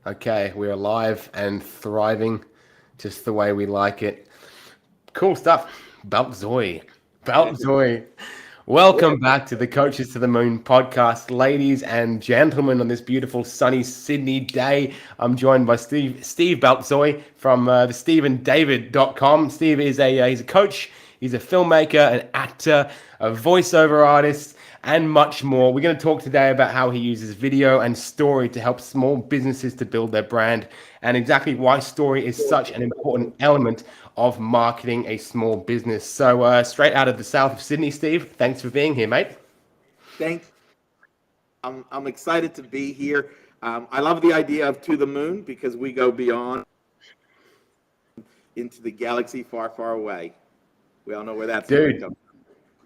Okay, we're alive and thriving just the way we like it. Cool stuff. Baltzois. Baltzois. Welcome back to the Coaches to the Moon podcast, ladies and gentlemen, on this beautiful sunny Sydney day. I'm joined by Steve Baltzois from the SteveandDavid.com. Steve is he's a coach, he's a filmmaker, an actor, a voiceover artist, and much more. We're going to talk today about how he uses video and story to help small businesses to build their brand, and exactly why story is such an important element of marketing a small business. So, straight out of the south of Sydney, Steve, thanks for being here, mate. Thank. I'm excited to be here. I love the idea of to the moon because we go beyond into the galaxy far, far away. We all know where that story Dude, comes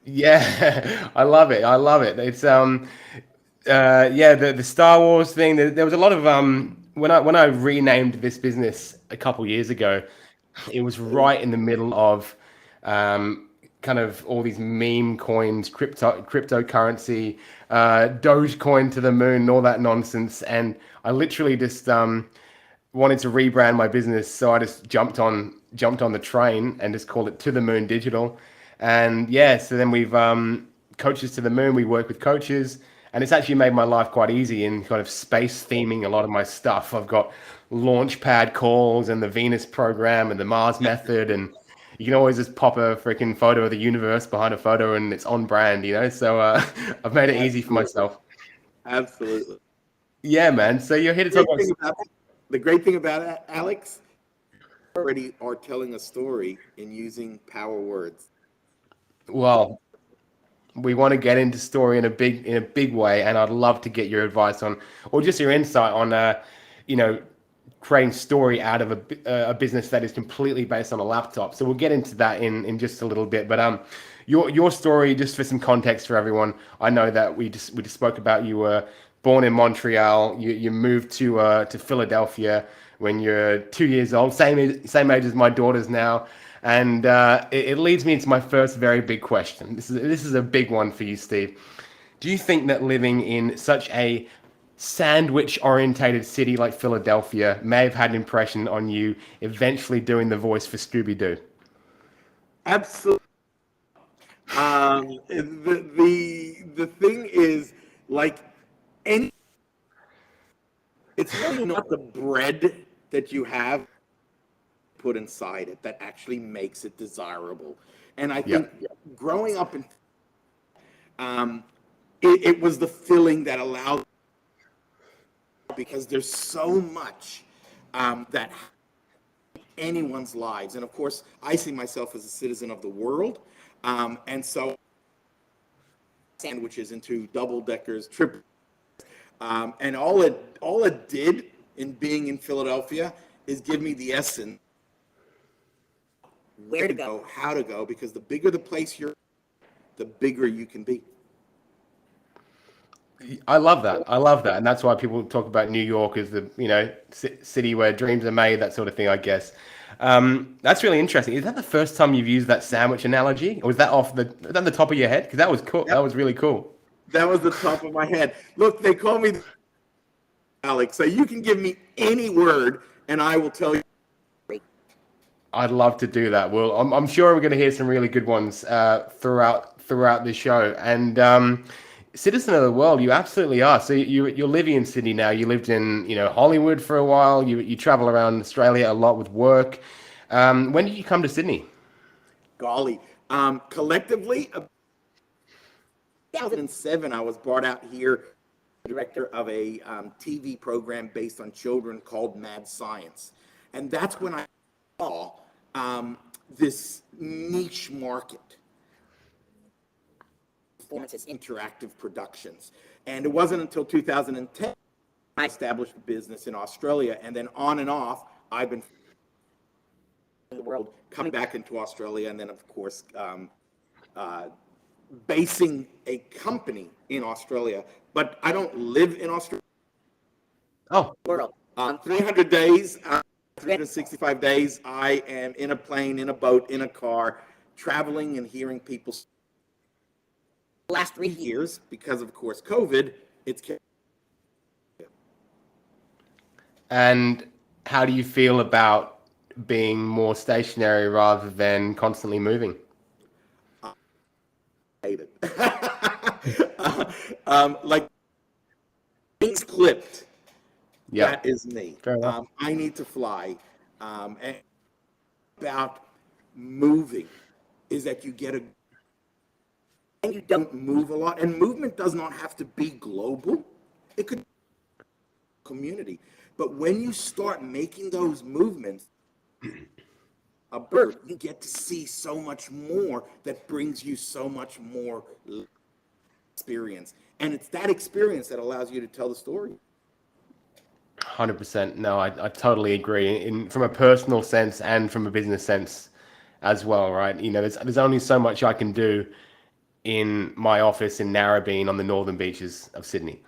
yeah, I love it. I love it. It's yeah, the Star Wars thing. There was a lot of when I renamed this business a couple years ago, it was from. right in the middle of kind of all these meme coins, cryptocurrency, Dogecoin to the moon, and all that nonsense. And I literally just wanted to rebrand my business, so I just jumped on the train and just called it To the Moon Digital. And yeah, so then we've Coaches to the Moon. We work with coaches, and it's actually made my life quite easy in kind of space theming a lot of my stuff. I've got launchpad calls and the Venus program and the Mars method, and you can always just pop a freaking photo of the universe behind a photo, and it's on brand, you know. So I've made it easy for Absolutely. myself. Absolutely. Yeah, man. So you're here to talk Great about. thing about the great thing about it, Alex, already are telling a story and using power words. Well, we want to get into story in a big way, and I'd love to get your advice on, or just your insight on, you know, creating story out of a business that is completely based on a laptop. So we'll get into that in just a little bit. But your story, just for some context for everyone, I know that we just spoke about you were born in Montreal. You moved to Philadelphia when you're 2 years old, same age as my daughters now. And it leads me into my first very big question. This is a big one for you, Steve. Do you think that living in such a sandwich orientated city like Philadelphia may have had an impression on you eventually doing the voice for Scooby Doo? Absolutely. The thing is like any. It's really not the bread that you have put inside it that actually makes it desirable. And I Yeah. think growing up in um, it was the filling that allowed because there's so much that anyone's lives, and of course, I see myself as a citizen of the world, and so sandwiches into double deckers, triple, and all it did in being in Philadelphia is give me the essence where to go, how to go, because the bigger the place you're, the bigger you can be. I love that. I love that. And that's why people talk about New York as the, city where dreams are made, that sort of thing, I guess. That's really interesting. Is that the first time you've used that sandwich analogy? Or was that was that the top of your head? Because that was cool. That Yep, was really cool. that was the top of my head. Look, they call me Alex, so you can give me any word, and I will tell you. I'd love to do that. Well, I'm sure we're going to hear some really good ones throughout this show. And citizen of the world, you absolutely are. So you're living in Sydney now. You lived in Hollywood for a while. You travel around Australia a lot with work. When did you come to Sydney? Golly, collectively, 2007, I was brought out here, director of a TV program based on children called Mad Science. And that's when I saw this niche market, performances, interactive productions. And it wasn't until 2010 I established a business in Australia. And then on and off, I've been in the world, coming back into Australia, and then, of course, uh, basing a company in Australia. But I don't live in Australia. Oh, World. 300 days, 365 days, I am in a plane, in a boat, in a car, traveling and hearing people. The last 3 years, because of course COVID, it's And how do you feel about being more stationary rather than constantly moving? Hate it. Like things clipped. That Yep. is me. Fair enough. I need to fly. And about moving is that you get a and you don't move a lot. And movement does not have to be global. It could be community. But when you start making those movements, a bird, you get to see so much more that brings you so much more experience. And it's that experience that allows you to tell the story. 100%. No, I totally agree. From a personal sense and from a business sense as well, right? There's only so much I can do in my office in Narrabeen on the northern beaches of Sydney,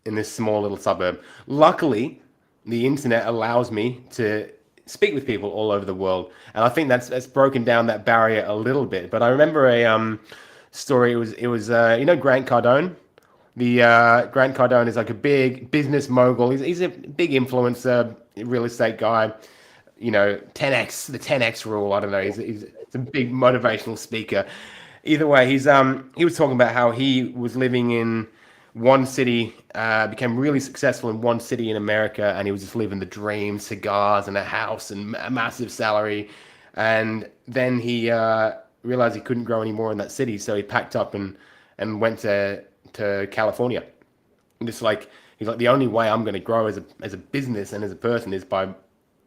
in this small little suburb. Luckily, the internet allows me to speak with people all over the world, and I think that's broken down that barrier a little bit. But I remember a story. It was Grant Cardone. The Grant Cardone is like a big business mogul. He's a big influencer, real estate guy. 10x, the 10x rule. I don't know. He's a big motivational speaker. Either way, he was talking about how he was living in one city, became really successful in one city in America, and he was just living the dream, cigars and a house and a massive salary. And then he realized he couldn't grow anymore in that city, so he packed up and went to California. And just like he's like, the only way I'm going to grow as a business and as a person is by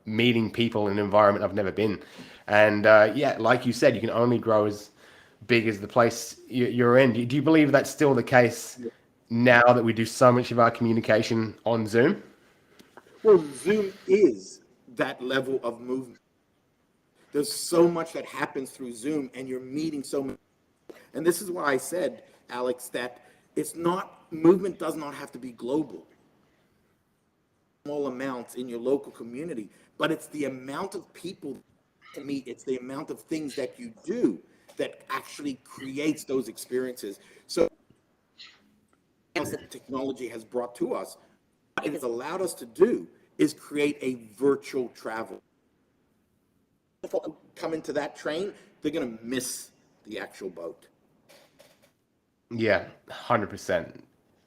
meeting people in an environment I've never been. And yeah, like you said, you can only grow as big as the place you're in. Do you believe that's still the case now that we do so much of our communication on Zoom? Well, Zoom is that level of movement. There's so much that happens through Zoom, and you're meeting so many. And this is why I said, Alex, that it's not movement does not have to be global. Small amounts in your local community, but it's the amount of people to meet. It's the amount of things that you do that actually creates those experiences. So, that technology has brought to us, what it has allowed us to do is create a virtual travel. Come into that train, they're going to miss the actual boat. Yeah, 100%.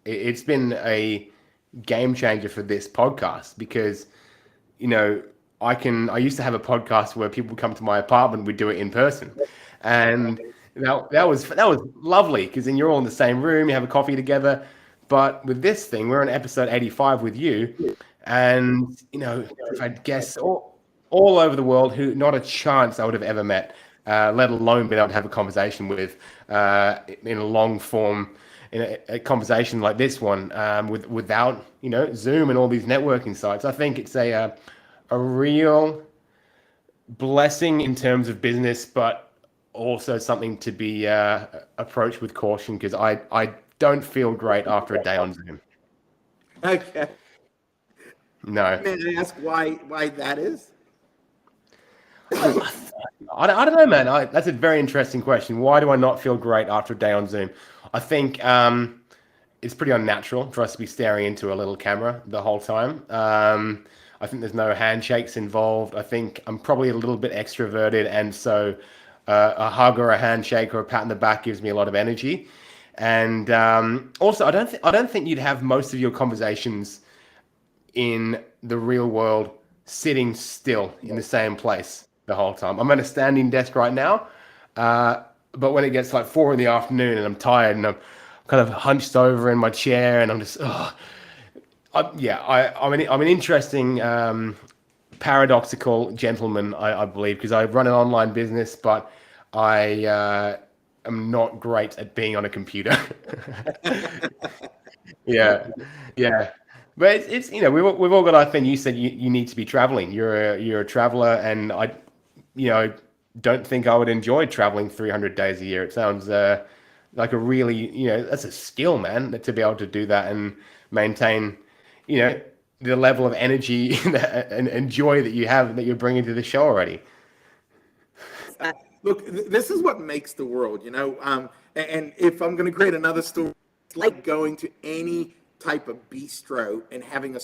It's been a game changer for this podcast because, you know, I used to have a podcast where people would come to my apartment, we'd do it in person. And that was lovely because then you're all in the same room, you have a coffee together. But with this thing, we're on episode 85 with you, and we've had guests all over the world who not a chance I would have ever met, let alone been able to have a conversation with in a long form, in a conversation like this one, without Zoom and all these networking sites. I think it's a real blessing in terms of business, but also something to be approached with caution because I don't feel great after a day on Zoom. Okay. No. May I ask why that is? I don't know, man. That's a very interesting question. Why do I not feel great after a day on Zoom? I think it's pretty unnatural for us to be staring into a little camera the whole time. I think there's no handshakes involved. I think I'm probably a little bit extroverted, and so a hug or a handshake or a pat on the back gives me a lot of energy. And also, I don't think you'd have most of your conversations in the real world sitting still in the same place the whole time. I'm at a standing desk right now, but when it gets like 4 in the afternoon and I'm tired and I'm kind of hunched over in my chair and I'm just, I'm an interesting, paradoxical gentleman, I believe, because I run an online business, but I am not great at being on a computer. Yeah, yeah. But it's we've all got our thing. You said you need to be traveling. You're a traveler, and I, don't think I would enjoy traveling 300 days a year. It sounds like a really that's a skill, man, to be able to do that and maintain you know the level of energy and joy that you have that you're bringing to the show already. Look, this is what makes the world, and if I'm going to create another story, it's like going to any type of bistro and having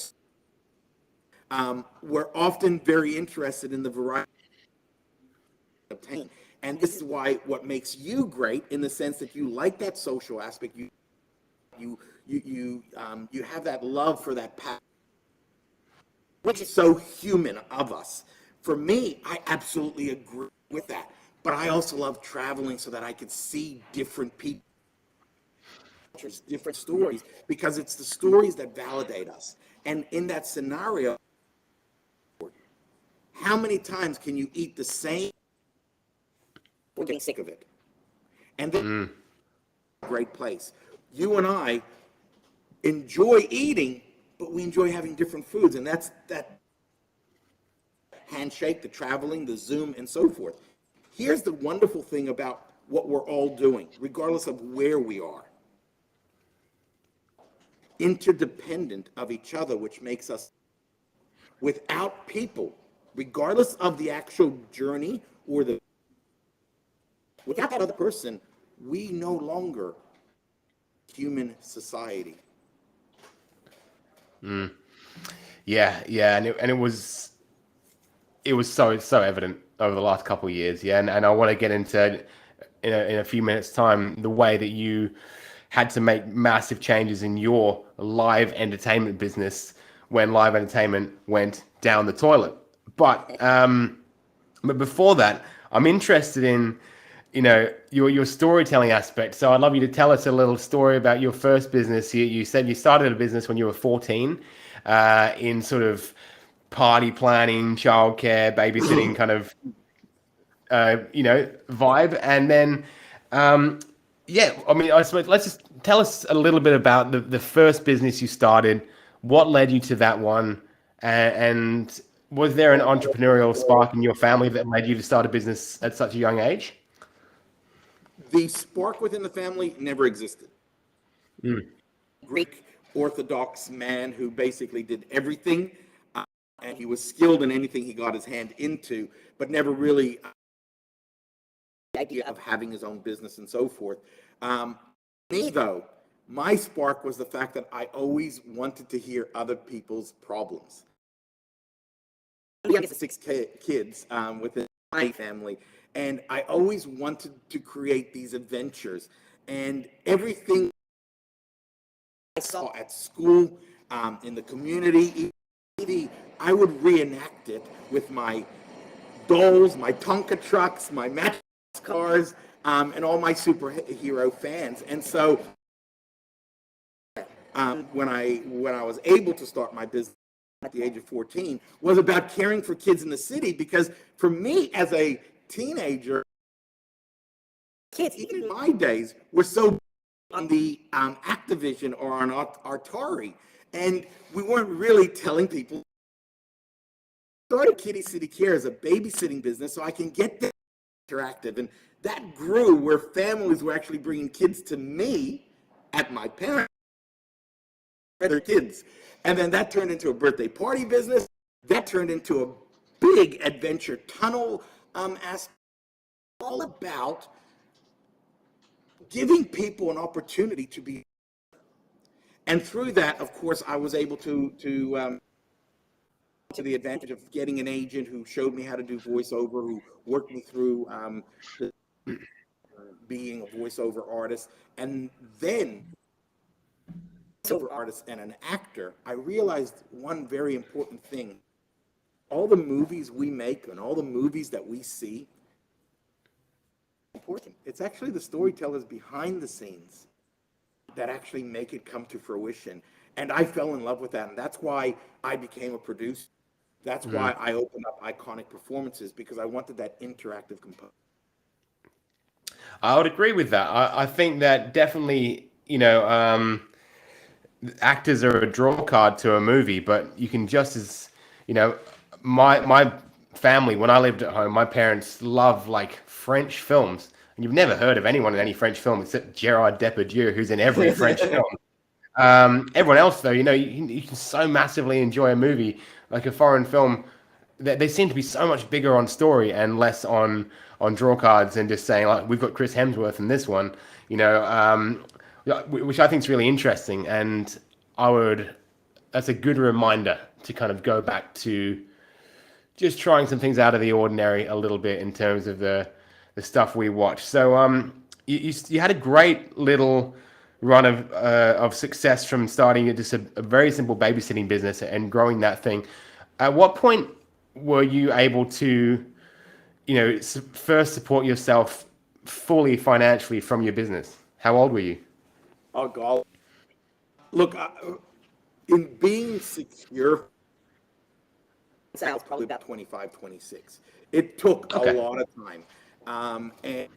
we're often very interested in the variety obtain. And this is why what makes you great in the sense that you like that social aspect. You have that love for that passion, which is so human of us. For me, I absolutely agree with that. But I also love traveling so that I could see different people, different stories, because it's the stories that validate us. And in that scenario, how many times can you eat the same or getting sick of it? And then a great place. You and I enjoy eating, but we enjoy having different foods, and that's that handshake, the traveling, the Zoom, and so forth. Here's the wonderful thing about what we're all doing, regardless of where we are. Interdependent of each other, which makes us, without people, regardless of the actual journey or the, without that other person, we no longer human society. Yeah, and it was so evident over the last couple of years. Yeah, and I want to get into in a few minutes time the way that you had to make massive changes in your live entertainment business when live entertainment went down the toilet. But before that, I'm interested in, your storytelling aspect. So I'd love you to tell us a little story about your first business. You said you started a business when you were 14, in sort of party planning, childcare, babysitting kind of, vibe. And then, yeah, I mean, I suppose let's just tell us a little bit about the first business you started. What led you to that one? And was there an entrepreneurial spark in your family that led you to start a business at such a young age? The spark within the family never existed. Greek Orthodox man who basically did everything, and he was skilled in anything he got his hand into, but never really the idea of having his own business and so forth. Me, though, my spark was the fact that I always wanted to hear other people's problems. I'm the youngest of six kids within my family, and I always wanted to create these adventures. And everything I saw at school, in the community, I would reenact it with my dolls, my Tonka trucks, my match cars, and all my superhero fans. And so, when I was able to start my business at the age of 14, was about caring for kids in the city, because for me as a teenager, kids, even in my days, were so on the Activision or on Atari, and we weren't really telling people. Started Kitty City Care as a babysitting business so I can get them interactive, and that grew where families were actually bringing kids to me at my parents' their kids, and then that turned into a birthday party business. That turned into a big adventure tunnel aspect, all about giving people an opportunity to be. And through that, of course, I was able to the advantage of getting an agent who showed me how to do voiceover, who worked me through being a voiceover artist. And then, voiceover artist and an actor, I realized one very important thing. All the movies we make and all the movies that we see, important. It's actually the storytellers behind the scenes that actually make it come to fruition. And I fell in love with that. And that's why I became a producer. That's why I opened up Iconic Performances, because I wanted that interactive component. I would agree with that. I think that definitely, actors are a draw card to a movie, but you can just as, you know, my family, when I lived at home, my parents love like French films. And you've never heard of anyone in any French film except Gerard Depardieu, who's in every French film. Everyone else, though, you can so massively enjoy a movie like a foreign film. They seem to be so much bigger on story and less on draw cards and just saying like we've got Chris Hemsworth in this one, which I think is really interesting. And I would that's a good reminder to kind of go back to just trying some things out of the ordinary a little bit in terms of the stuff we watch. So you had a great little run of success from starting just a very simple babysitting business and growing that thing. At what point were you able to, first support yourself fully financially from your business? How old were you? Oh, God. Look, in being secure, I was probably about 25, 26. It took a Okay. lot of time. And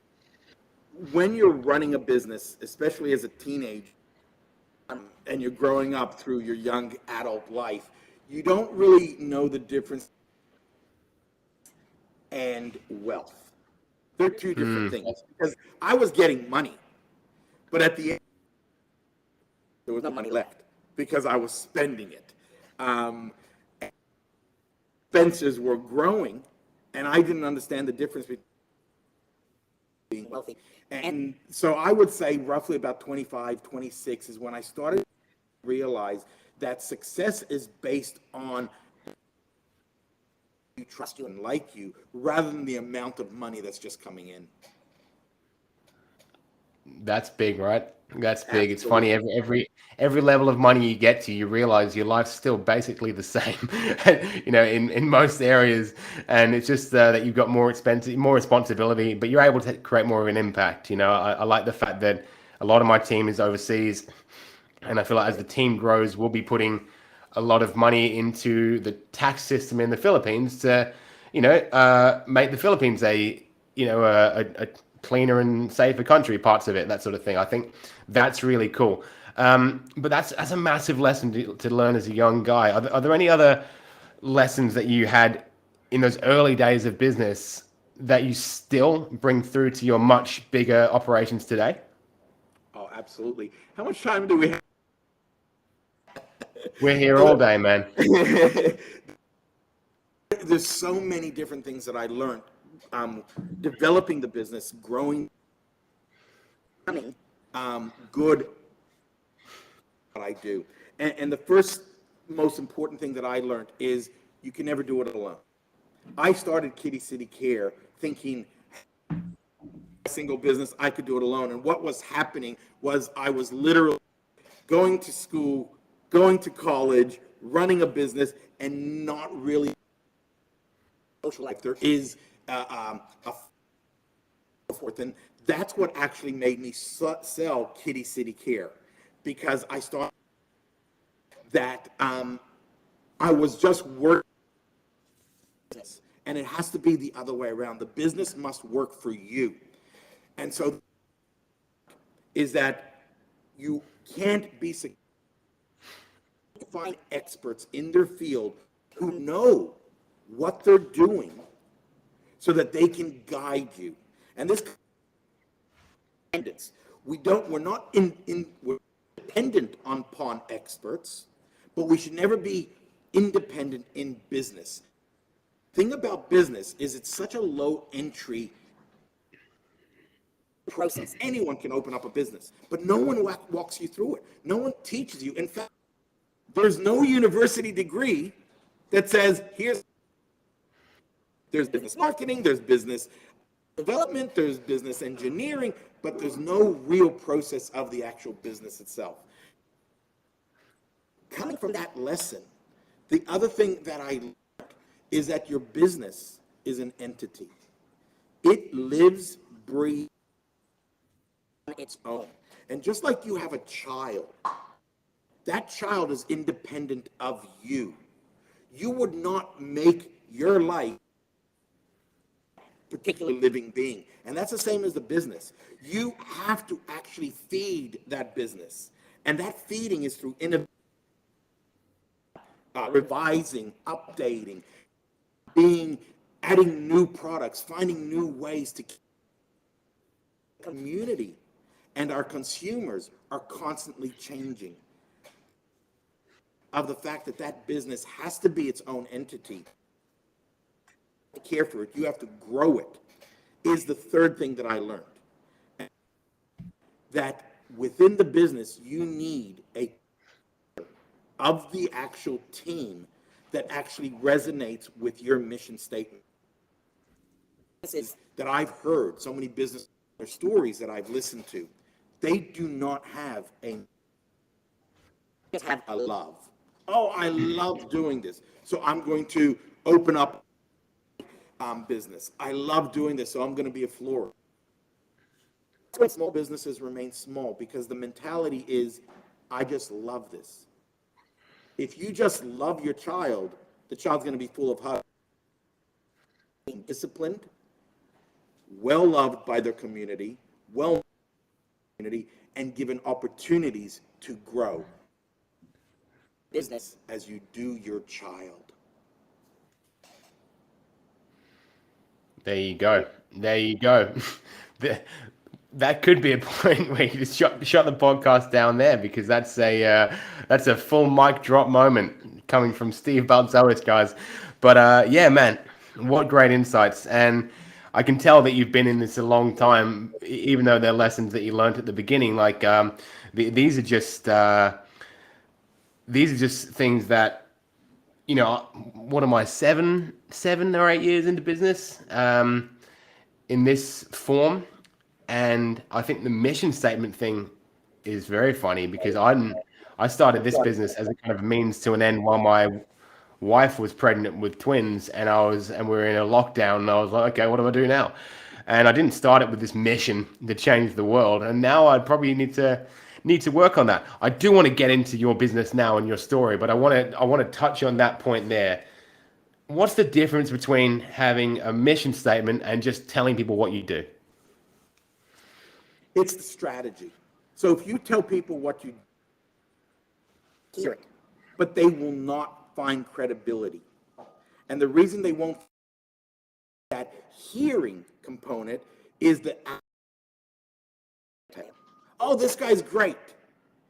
when you're running a business, especially as a teenager, and you're growing up through your young adult life, you don't really know the difference and wealth. They're two different things. Because I was getting money, but at the end, there was no money left because I was spending it. Um, Expenses were growing, and I didn't understand the difference between being wealthy. And so I would say roughly about 25, 26 is when I started to realize that success is based on you trust you and like you rather than the amount of money that's just coming in. That's big, right? That's big. It's funny. Absolutely. Every level of money you get to, you realize your life's still basically the same. In most areas, and it's just that you've got more expensive, more responsibility, but you're able to create more of an impact. I like the fact that a lot of my team is overseas, and I feel like as the team grows, we'll be putting a lot of money into the tax system in the Philippines to, make the Philippines a cleaner and safer country, parts of it, that sort of thing. I think that's really cool. But that's a massive lesson to learn as a young guy. Are there any other lessons that you had in those early days of business that you still bring through to your much bigger operations today? Oh, absolutely. How much time do we have? We're here all day, man. There's so many different things that I learned developing the business, growing, good what I do. And the first most important thing that I learned is you can never do it alone. I started Kitty City Care thinking single business, I could do it alone. And what was happening was I was literally going to school, going to college, running a business, and not really social life. There is a forth, and that's what actually made me sell Kitty City Care, because I started that I was just working, and it has to be the other way around. The business must work for you, and so is that you can't be successful. Find experts in their field who know what they're doing so that they can guide you. And this independence, we're not we're dependent upon experts, but we should never be independent in business. Thing about business is it's such a low entry process. Anyone can open up a business, but no one walks you through it. No one teaches you. In fact, there's no university degree that says there's business marketing, there's business development, there's business engineering, but there's no real process of the actual business itself. Coming from that lesson, the other thing that I learned is that your business is an entity. It lives, breathes on its own. And just like you have a child, that child is independent of you. You would not make your life a particular living being. And that's the same as the business. You have to actually feed that business. And that feeding is through innovation, revising, updating, adding new products, finding new ways to keep the community and our consumers are constantly changing. Of the fact that that business has to be its own entity. To care for it, you have to grow it, is the third thing that I learned. That within the business, you need a of the actual team that actually resonates with your mission statement. Is that I've heard so many business stories that I've listened to, they do not have just have a love. Oh, I love doing this, so I'm going to open up business. I love doing this, so I'm going to be a florist. That's why small businesses remain small, because the mentality is, I just love this. If you just love your child, the child's going to be full of hugs, disciplined, well loved by their community, well community, and given opportunities to grow business as you do your child. There you go. There you go. The- that could be a point where you just shut the podcast down there, because that's a full mic drop moment coming from Steve Baltzois, guys. But yeah, man, what great insights! And I can tell that you've been in this a long time, even though they're lessons that you learned at the beginning. Like these are just things that, what am I, 7 or 8 years into business in this form. And I think the mission statement thing is very funny, because I started this business as a kind of means to an end while my wife was pregnant with twins, and we were in a lockdown, and I was like, okay, what do I do now? And I didn't start it with this mission to change the world, and now I'd probably need to work on that. I do want to get into your business now and your story, but I want to touch on that point there. What's the difference between having a mission statement and just telling people what you do? It's the strategy. So if you tell people what you hear it, but they will not find credibility. And the reason they won't, that hearing component is the, oh, this guy's great.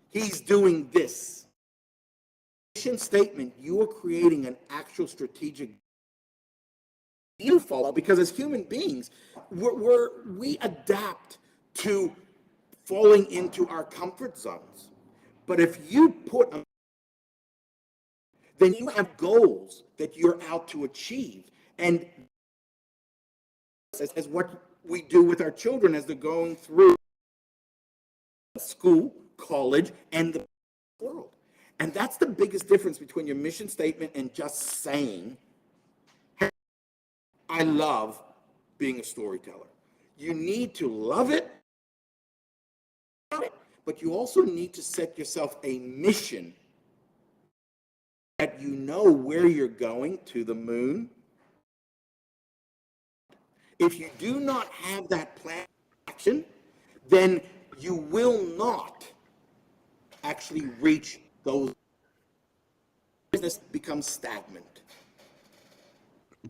He's doing this. Mission statement, you are creating an actual strategic you follow, because as human beings, we adapt to falling into our comfort zones. But if you then you have goals that you're out to achieve. And as what we do with our children as they're going through school, college, and the world. And that's the biggest difference between your mission statement and just saying, hey, I love being a storyteller. You need to love it, but you also need to set yourself a mission that you know where you're going, to the moon. If you do not have that plan of action, then you will not actually reach those. Business becomes stagnant.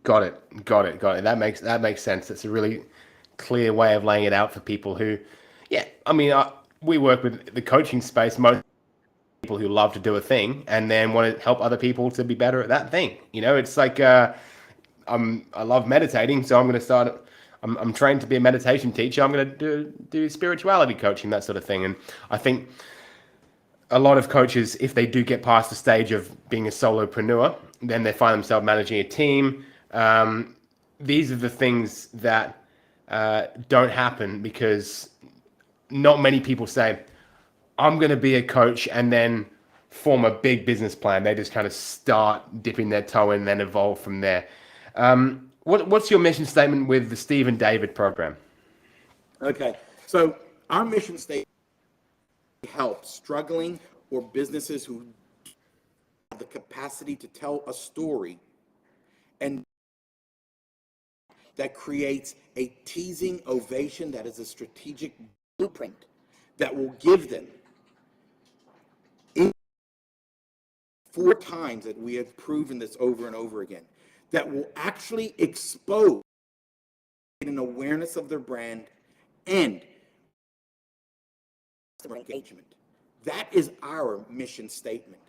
Got it. Got it. Got it. That makes sense. It's a really clear way of laying it out for people who, yeah. I mean, we work with the coaching space. Most people who love to do a thing and then want to help other people to be better at that thing. It's like I love meditating, so I'm going to start. I'm trained to be a meditation teacher. I'm going to do spirituality coaching, that sort of thing. And I think a lot of coaches, if they do get past the stage of being a solopreneur, then they find themselves managing a team. These are the things that don't happen, because not many people say, I'm going to be a coach and then form a big business plan. They just kind of start dipping their toe in and then evolve from there. What's your mission statement with the Steve and David program? Okay, so our mission statement helps struggling or businesses who have the capacity to tell a story, and that creates a teasing ovation that is a strategic blueprint that will give them 4 times, that we have proven this over and over again, that will actually expose an awareness of their brand and customer engagement. That is our mission statement.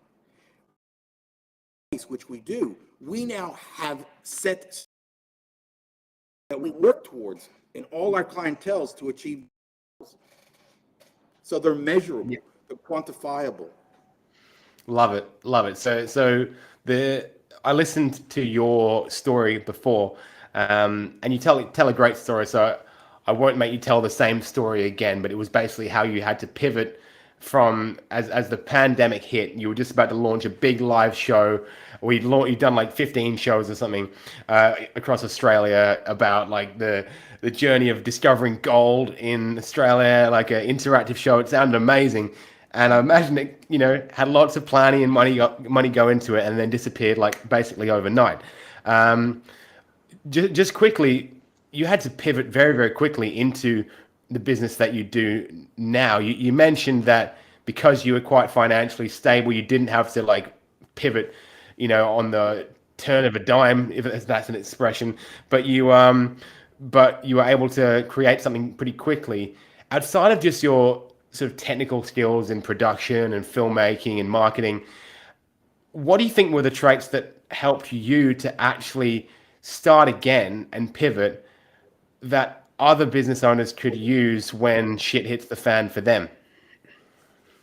Which we do, we now have set that we work towards in all our clienteles to achieve. So they're measurable, they're quantifiable. Love it, love it. So the I listened to your story before, and you tell a great story. So I won't make you tell the same story again, but it was basically how you had to pivot from as the pandemic hit. You were just about to launch a big live show. You'd done like 15 shows or something across Australia about like the journey of discovering gold in Australia, like an interactive show. It sounded amazing. And I imagine it, had lots of planning and money go into it, and then disappeared like basically overnight. Um, just quickly, you had to pivot very, very quickly into the business that you do now. You mentioned that because you were quite financially stable, you didn't have to like pivot, on the turn of a dime, if that's an expression. But you were able to create something pretty quickly. Outside of just your sort of technical skills in production and filmmaking and marketing, what do you think were the traits that helped you to actually start again and pivot that other business owners could use when shit hits the fan for them?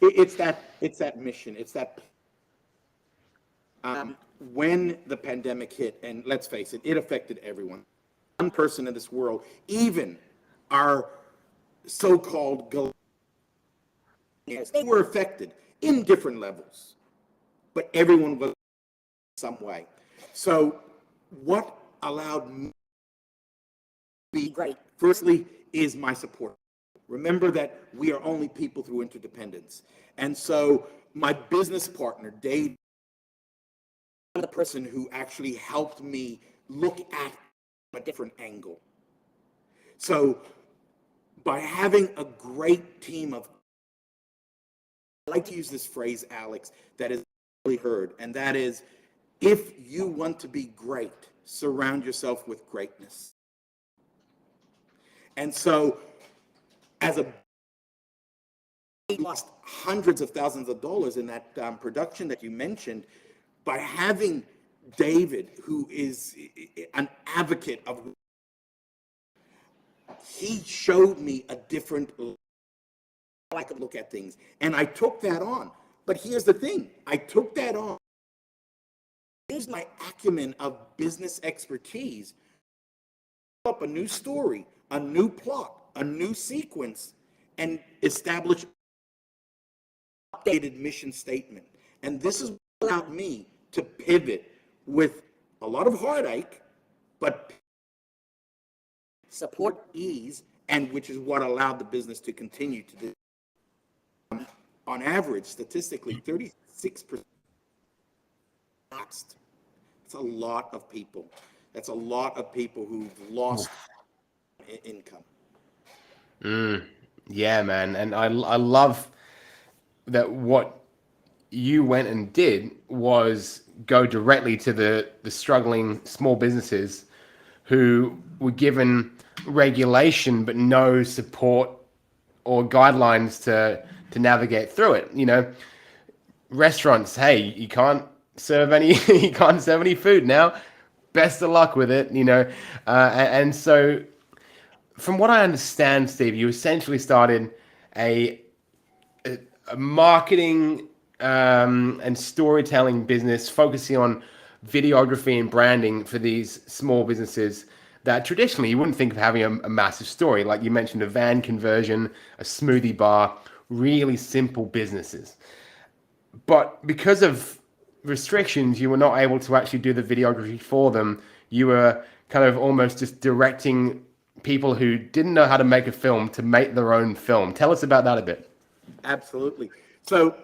It's that mission. It's that when the pandemic hit, and let's face it, it affected everyone. One person in this world, even our so-called they were affected in different levels, but everyone was some way. So what allowed me to be great, firstly, is my support. Remember that we are only people through interdependence. And so my business partner, Dave, the person who actually helped me look at a different angle. So by having a great team of, I like to use this phrase, Alex, that is really heard, and that is, if you want to be great, surround yourself with greatness. And so, as a we lost hundreds of thousands of dollars in that production that you mentioned, by having David, who is an advocate of, he showed me a different how I could look at things, and I took that on. But here's the thing: I took that on. Here's my acumen of business expertise. Up a new story, a new plot, a new sequence, and establish updated mission statement. And this is what allowed me to pivot with a lot of heartache, but support, ease, and which is what allowed the business to continue to do. On average, statistically, 36% lost. That's a lot of people. That's a lot of people who've lost income. Yeah, man. And I love that what you went and did was go directly to the struggling small businesses who were given regulation but no support or guidelines to navigate through it. Restaurants, hey, you can't serve any you can't serve any food now. Best of luck with it. And so from what I understand, Steve, you essentially started a a marketing and storytelling business focusing on videography and branding for these small businesses that traditionally you wouldn't think of having a massive story. Like you mentioned, a van conversion, a smoothie bar, really simple businesses. But because of restrictions, you were not able to actually do the videography for them. You were kind of almost just directing people who didn't know how to make a film to make their own film. Tell us about that a bit. Absolutely. So,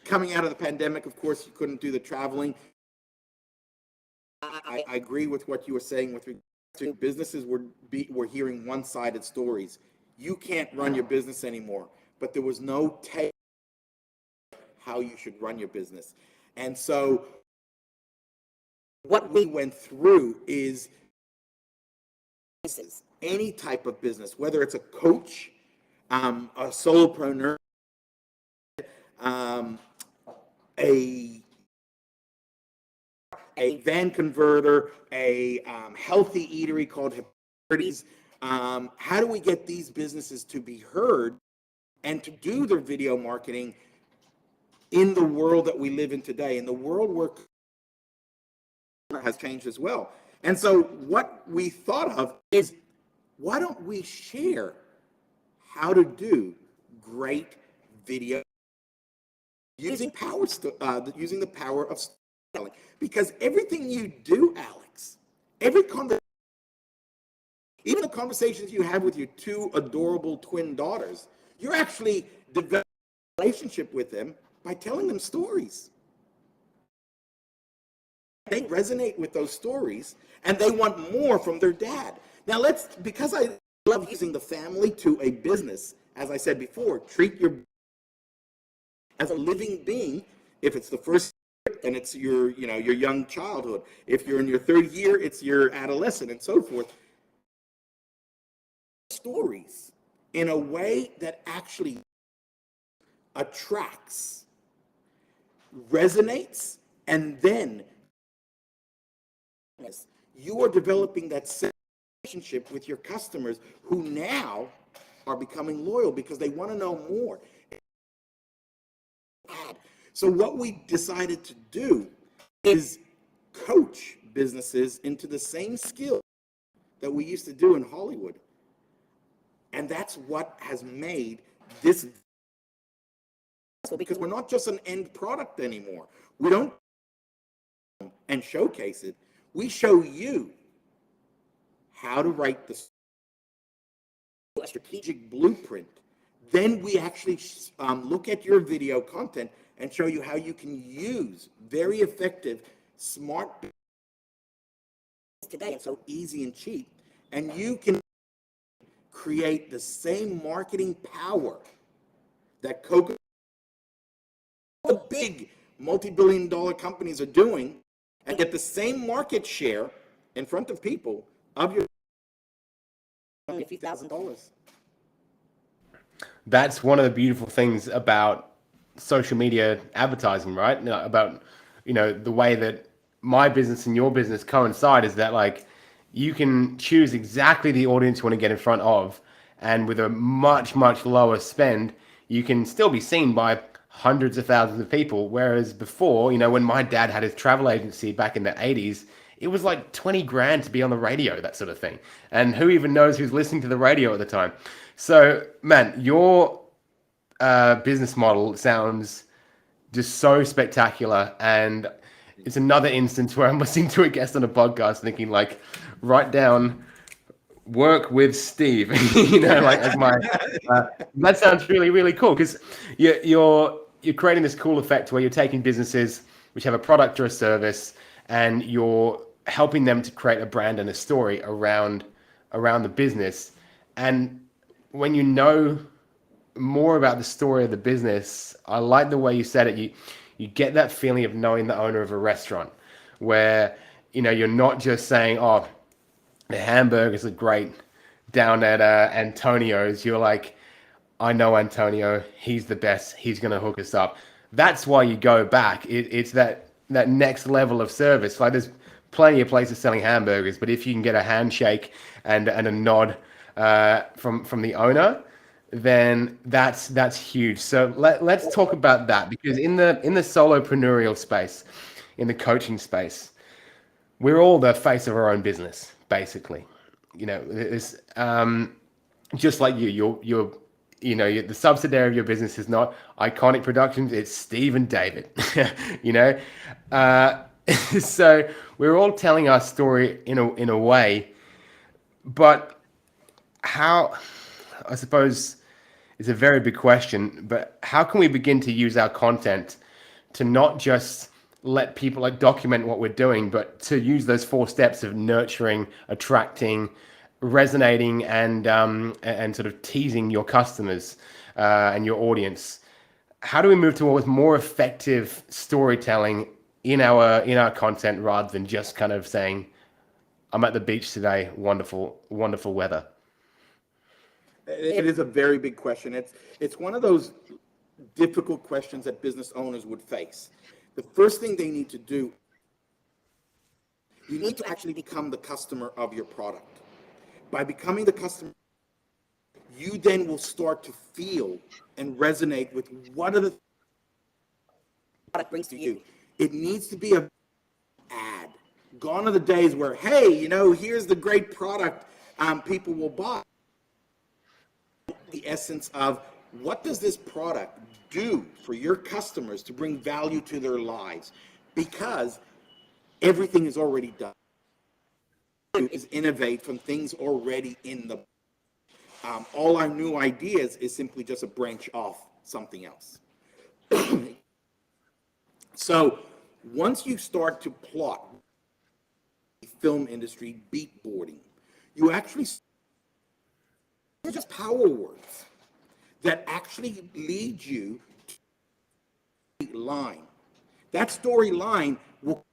coming out of the pandemic, of course, you couldn't do the traveling. I agree with what you were saying with regard to businesses were hearing one-sided stories. You can't run your business anymore, but there was no take how you should run your business. And so what we went through is any type of business, whether it's a coach, a solopreneur, a van converter, a healthy eatery called Hippocrates. How do we get these businesses to be heard and to do their video marketing in the world that we live in today, in the world where has changed as well. And so what we thought of is, why don't we share how to do great video using using the power of storytelling? Because everything you do, Alex, every conversation, even the conversations you have with your two adorable twin daughters, you're actually developing a relationship with them by telling them stories. They resonate with those stories and they want more from their dad. Now because I love using the family to a business, as I said before, treat your as a living being. If it's the first year, and it's your young childhood. If you're in your third year, it's your adolescent, and so forth. Stories in a way that actually attracts, resonates, and then you are developing that same relationship with your customers, who now are becoming loyal because they want to know more. So what we decided to do is coach businesses into the same skill that we used to do in Hollywood. And that's what has made this, because we're not just an end product anymore. We don't and showcase it. We show you how to write the strategic blueprint. Then we actually look at your video content and show you how you can use very effective, smart today. It's so easy and cheap. And you can create the same marketing power that Coca, the big multi-billion-dollar companies are doing, and get the same market share in front of people of your $50,000. That's one of the beautiful things about social media advertising, right? About, the way that my business and your business coincide is that, like, you can choose exactly the audience you want to get in front of, and with a much, much lower spend, you can still be seen by hundreds of thousands of people. Whereas before, when my dad had his travel agency back in the 80s, it was like 20 grand to be on the radio, that sort of thing. And who even knows who's listening to the radio at the time? So, man, your business model sounds just so spectacular. And it's another instance where I'm listening to a guest on a podcast thinking, like, write down work with Steve, like my, that sounds really, really cool, because you're creating this cool effect where you're taking businesses which have a product or a service, and you're helping them to create a brand and a story around the business. And when you know more about the story of the business, I like the way you said it. You get that feeling of knowing the owner of a restaurant, where you're not just saying, oh, the hamburgers are great down at Antonio's. You're like, I know Antonio, he's the best, he's going to hook us up. That's why you go back. It's that next level of service. Like, there's plenty of places selling hamburgers, but if you can get a handshake and a nod from the owner, then that's huge. So let's talk about that, because in the solopreneurial space, in the coaching space, we're all the face of our own business, basically. It's just like you're the subsidiary of your business is not Iconic Productions, it's Steve and David. So we're all telling our story in a way, but how, I suppose, it's a very big question, but how can we begin to use our content to not just let people, like, document what we're doing, but to use those 4 steps of nurturing, attracting, resonating, and sort of teasing your customers and your audience? How do we move towards more effective storytelling in our content, rather than just kind of saying, I'm at the beach today, wonderful, wonderful weather? It is a very big question. It's one of those difficult questions that business owners would face. The first thing they need to do, you need to actually become the customer of your product. By becoming the customer, you then will start to feel and resonate with what are the product brings to you. It needs to be a ad. Gone are the days where, hey, here's the great product people will buy. The essence of what does this product do for your customers to bring value to their lives? Because everything is already done. Is innovate from things already in the. All our new ideas is simply just a branch off something else. So once you start to plot film industry beat boarding, you actually just power words that actually lead you to a line. That storyline will,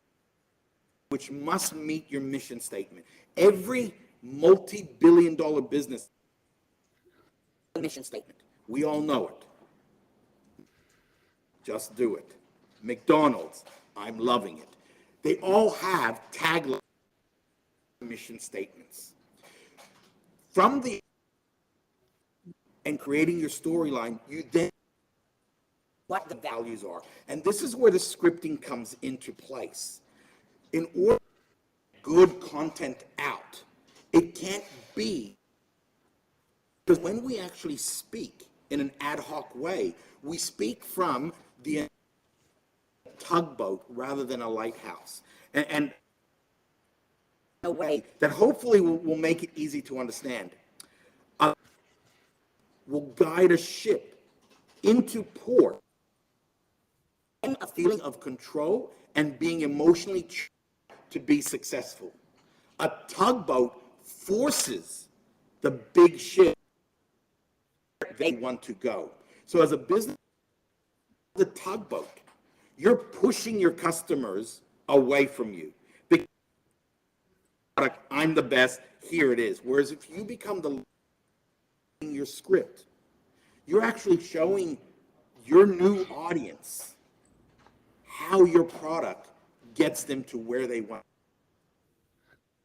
which must meet your mission statement. Every multi-billion-dollar business mission statement. We all know it. Just do it. McDonald's, I'm loving it. They all have tagline mission statements. From the and creating your storyline, you then what the values are. And this is where the scripting comes into place. In order to get good content out, it can't be, because when we actually speak in an ad hoc way, we speak from the tugboat rather than a lighthouse. And a way that hopefully will make it easy to understand. Will guide a ship into port and a feeling of control and being emotionally to be successful. A tugboat forces the big ship they want to go. So as a business, the tugboat, you're pushing your customers away from you. Because I'm the best, here it is. Whereas if you become the in your script, you're actually showing your new audience how your product gets them to where they want.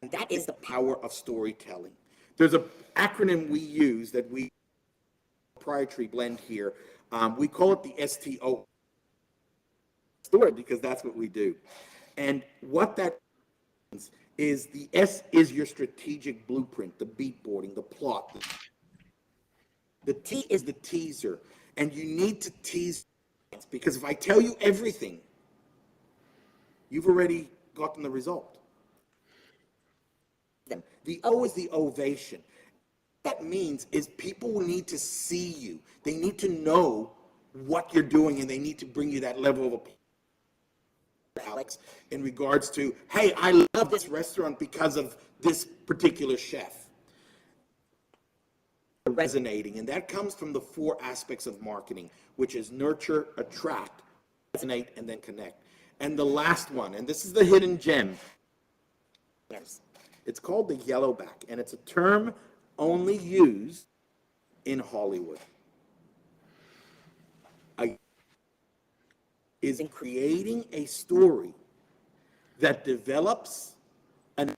And that is the power of storytelling. There's an acronym we use that we proprietary blend here. We call it the S.T.O.R.Y. Story, because that's what we do. And what that means is the S is your strategic blueprint, the beat boarding, the plot. The T is the teaser. And you need to tease, because if I tell you everything, you've already gotten the result. The O is the ovation. What that means is people will need to see you. They need to know what you're doing, and they need to bring you that level of applause. Alex, in regards to, hey, I love this restaurant because of this particular chef. Resonating, and that comes from the 4 aspects of marketing, which is nurture, attract, resonate, and then connect. And the last one, and this is the hidden gem, it's called the yellowback, and it's a term only used in Hollywood. Is in creating a story that develops an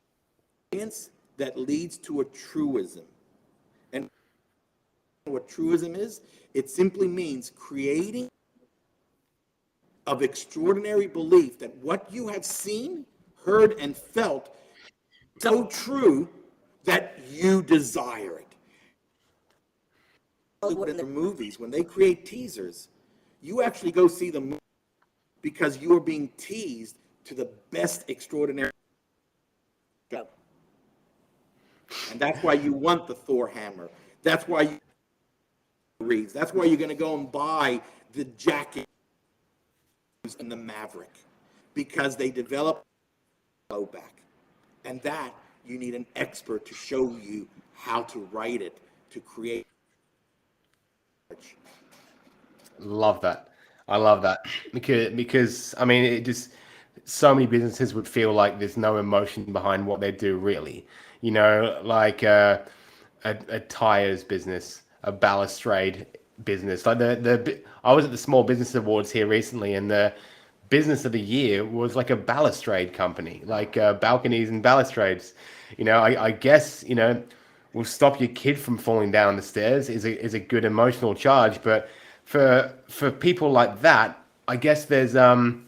experience that leads to a truism. And what truism is, it simply means creating of extraordinary belief that what you have seen, heard, and felt so true that you desire it. In the movies, when they create teasers, you actually go see the movie because you are being teased to the best extraordinary show. And that's why you want the Thor hammer. That's why you Reeves. That's why you're going to go and buy the jacket and the Maverick, because they develop low back. And that you need an expert to show you how to write it, to create. Love that. I love that because I mean it just so many businesses would feel like there's no emotion behind what they do really. Like a tires business, a balustrade business. Like I was at the Small Business Awards here recently, and the business of the year was like a balustrade company, like balconies and balustrades. I guess will stop your kid from falling down the stairs is a good emotional charge, but for people like that, I guess there's so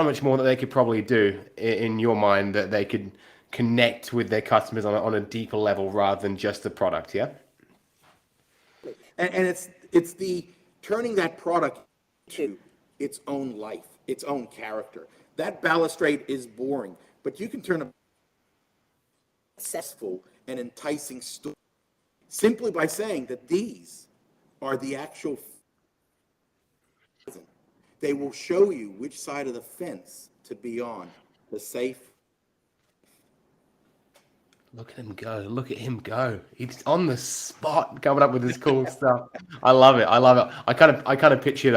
much more that they could probably do in your mind that they could connect with their customers on a deeper level rather than just the product. Yeah. And it's the turning that product into its own life, its own character. That balustrade is boring, but you can turn a successful and enticing story simply by saying that these are the actual. They will show you which side of the fence to be on, the safe. Look at him go. Look at him go. He's on the spot coming up with this cool stuff. I love it. I love it. I kind of pictured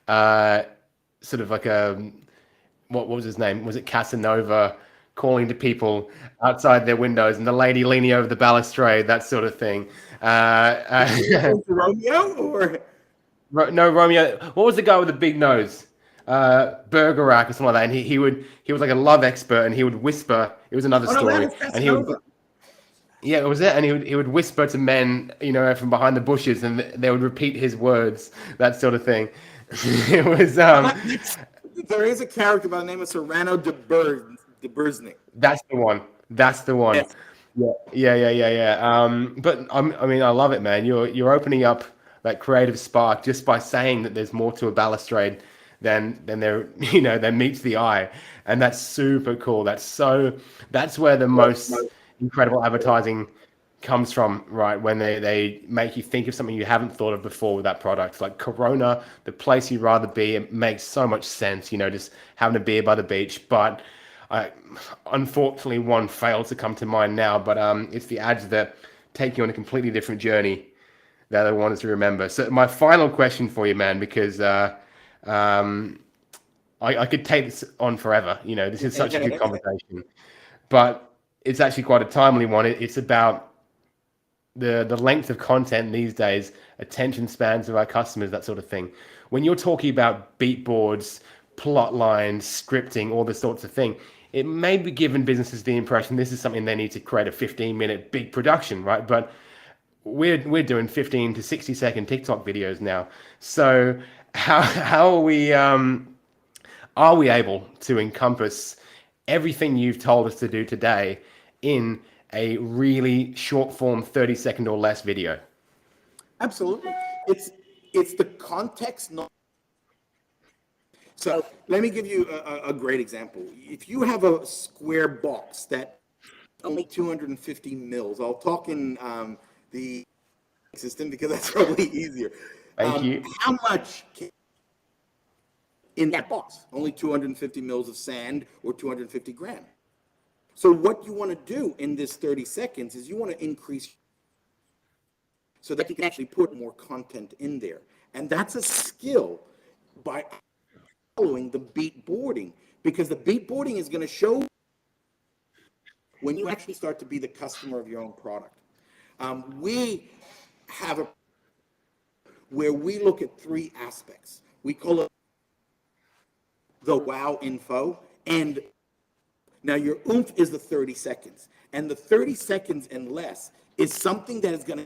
uh sort of like a what was his name? Was it Casanova calling to people outside their windows and the lady leaning over the balustrade, that sort of thing. Romeo or No, Romeo. What was the guy with the big nose? Bergerac or something like that. And he was like a love expert, and he would whisper. It was another oh no, that story, is and he would Casanova. yeah, it was it, and he would whisper to men, from behind the bushes, and they would repeat his words, that sort of thing. It was There is a character by the name of Serrano de Burznik. That's the one. That's the one. Yes. Yeah, yeah, yeah, yeah, yeah. But I mean, I love it, man. You're opening up that creative spark just by saying that there's more to a balustrade than there, than meets the eye, and that's super cool. That's where the most incredible advertising comes from, right? When they make you think of something you haven't thought of before with that product. Like Corona, the place you'd rather be, it makes so much sense, just having a beer by the beach. But I, unfortunately, one failed to come to mind now, but it's the ads that take you on a completely different journey that I wanted to remember. So my final question for you, man, because um, I could take this on forever. This is such a good conversation, but it's actually quite a timely one. It's about the length of content these days, attention spans of our customers, that sort of thing. When you're talking about beat boards, plot lines, scripting, all this sorts of thing, it may be given businesses the impression this is something they need to create a 15-minute big production, right? But we're doing 15 to 60-second TikTok videos now. So how are we able to encompass everything you've told us to do today in a really short form 30-second or less video? Absolutely. It's the context, not. So let me give you a great example. If you have a square box that only 250 mils, I'll talk in the system because that's probably easier. Thank you. How much in that box? Only 250 mils of sand or 250 grams. So what you want to do in this 30 seconds is you want to increase so that you can actually put more content in there. And that's a skill by following the beat boarding, because the beat boarding is going to show when you actually start to be the customer of your own product. We have a where we look at three aspects. We call it the wow info, and now your oomph is the 30 seconds, and the 30 seconds and less is something that is going to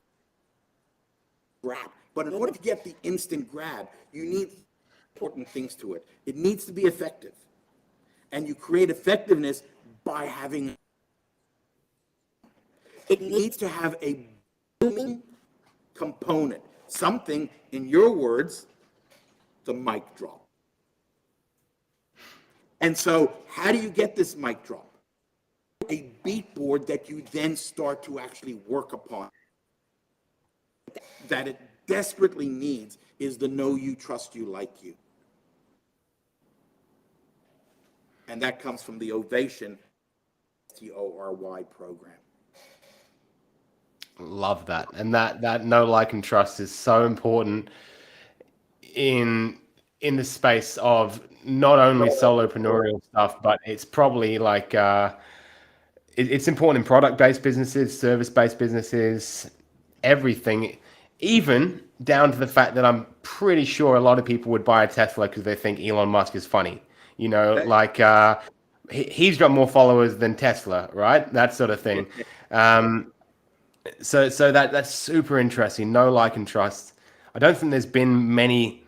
grab. But in order to get the instant grab, you need important things to it. It needs to be effective, and you create effectiveness by having. It needs to have a booming component, something, in your words, the mic drop. And so, how do you get this mic drop? A beat board that you then start to actually work upon. That it desperately needs is the know you, trust you, like you. And that comes from the Ovation S.T.O.R.Y program. Love that. And that know, like, and trust is so important in the space of not only solopreneurial stuff, but it's probably like it's important in product-based businesses, service-based businesses, everything, even down to the fact that I'm pretty sure a lot of people would buy a Tesla because they think Elon Musk is funny. Like he's got more followers than Tesla, right? That sort of thing. So that's super interesting. Know, like, and trust. I don't think there's been many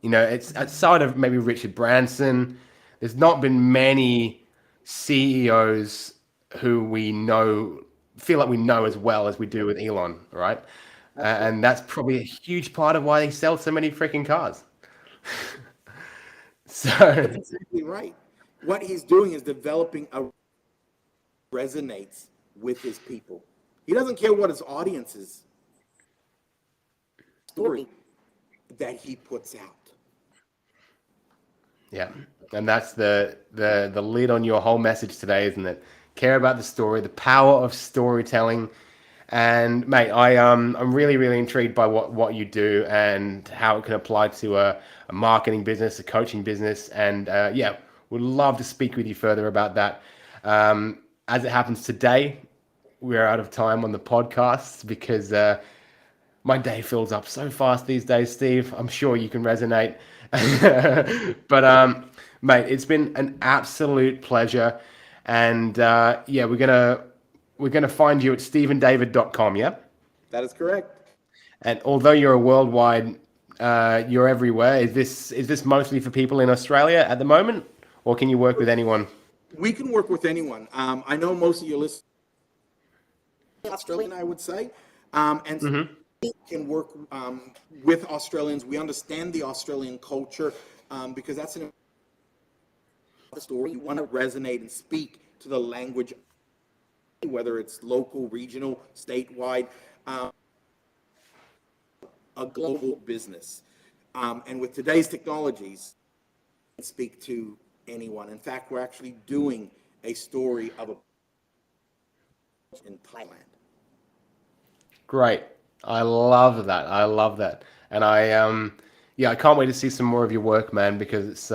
You know, it's outside of maybe Richard Branson. There's not been many CEOs who we know feel like we know as well as we do with Elon, right? Absolutely. And that's probably a huge part of why they sell so many freaking cars. So That's exactly right. What he's doing is developing a resonates with his people. He doesn't care what his audience is. Story that he puts out. yeah, and that's the lid on your whole message today, isn't it? Care about the story, the power of storytelling. And mate, I'm really intrigued by what you do and how it can apply to a marketing business, a coaching business, and yeah, would love to speak with you further about that. As it happens today, we're out of time on the podcast because my day fills up so fast these days, Steve. I'm sure you can resonate. But mate, it's been an absolute pleasure, and yeah, we're gonna find you at stephendavid.com, yeah? That is correct. And although you're a worldwide, you're everywhere. Is this mostly for people in Australia at the moment, or can you work with anyone? We can work with anyone. I know most of your listeners are Australian, I would say, and so we can work with Australians. We understand the Australian culture because that's an story. You want to resonate and speak to the language, whether it's local, regional, statewide, a global business. And with today's technologies, you can speak to anyone. In fact, we're actually doing a story of a in Thailand. Great. I love that. I love that. And yeah, I can't wait to see some more of your work, man, because it's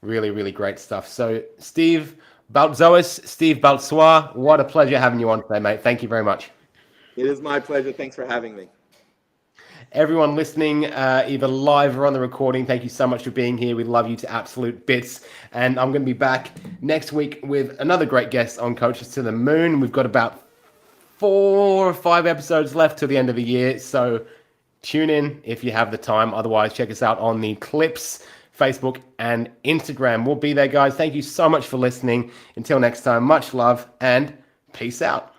really great stuff. So Steve Baltzois, Steve Baltzois, what a pleasure having you on today, mate. Thank you very much. It is my pleasure. Thanks for having me. Everyone listening, either live or on the recording, thank you so much for being here. We love you to absolute bits. And I'm going to be back next week with another great guest on Coaches to the Moon. We've got about 4 or 5 episodes left to the end of the year. So tune in if you have the time. Otherwise, check us out on the Clips, Facebook, and Instagram. We'll be there, guys. Thank you so much for listening. Until next time, much love and peace out.